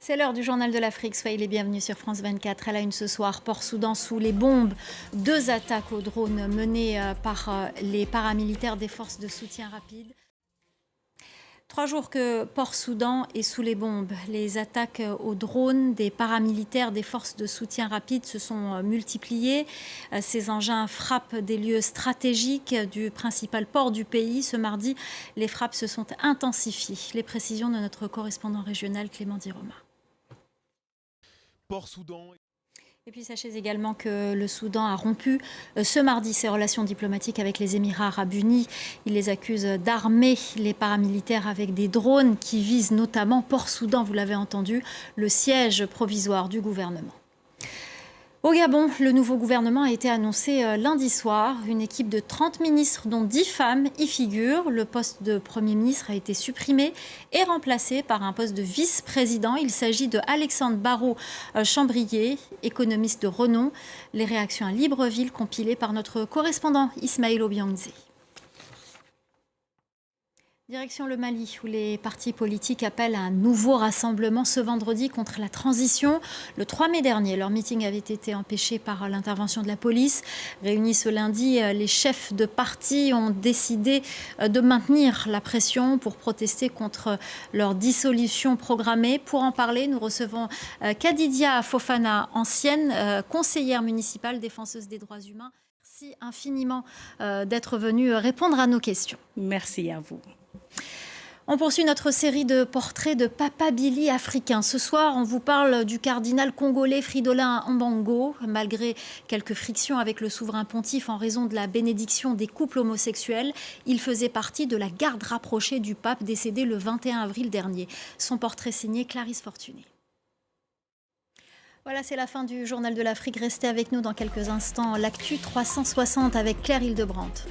C'est l'heure du journal de l'Afrique. Soyez les bienvenus sur France 24. À la une ce soir, Port-Soudan sous les bombes. 2 attaques aux drones menées par les paramilitaires des forces de soutien rapide. 3 jours que Port-Soudan est sous les bombes. Les attaques aux drones des paramilitaires des forces de soutien rapide se sont multipliées. Ces engins frappent des lieux stratégiques du principal port du pays. Ce mardi, les frappes se sont intensifiées. Les précisions de notre correspondant régional Clément Diroma. Port-Soudan. Et puis sachez également que le Soudan a rompu ce mardi ses relations diplomatiques avec les Émirats arabes unis. Il les accuse d'armer les paramilitaires avec des drones qui visent notamment Port-Soudan, vous l'avez entendu, le siège provisoire du gouvernement. Au Gabon, le nouveau gouvernement a été annoncé lundi soir. Une équipe de 30 ministres, dont 10 femmes, y figure. Le poste de Premier ministre a été supprimé et remplacé par un poste de vice-président. Il s'agit de Alexandre Barrault-Chambrier, économiste de renom. Les réactions à Libreville compilées par notre correspondant Ismaël Obiangzé. Direction le Mali, où les partis politiques appellent à un nouveau rassemblement ce vendredi contre la transition. Le 3 mai dernier, leur meeting avait été empêché par l'intervention de la police. Réunis ce lundi, les chefs de parti ont décidé de maintenir la pression pour protester contre leur dissolution programmée. Pour en parler, nous recevons Kadidia Fofana, ancienne conseillère municipale défenseuse des droits humains. Merci infiniment d'être venue répondre à nos questions. Merci à vous. On poursuit notre série de portraits de Papa Billy africains. Ce soir, on vous parle du cardinal congolais Fridolin Ambongo. Malgré quelques frictions avec le souverain pontife en raison de la bénédiction des couples homosexuels, il faisait partie de la garde rapprochée du pape décédé le 21 avril dernier. Son portrait signé Clarisse Fortuné. Voilà, c'est la fin du journal de l'Afrique. Restez avec nous dans quelques instants. L'actu 360 avec Claire Hildebrandt.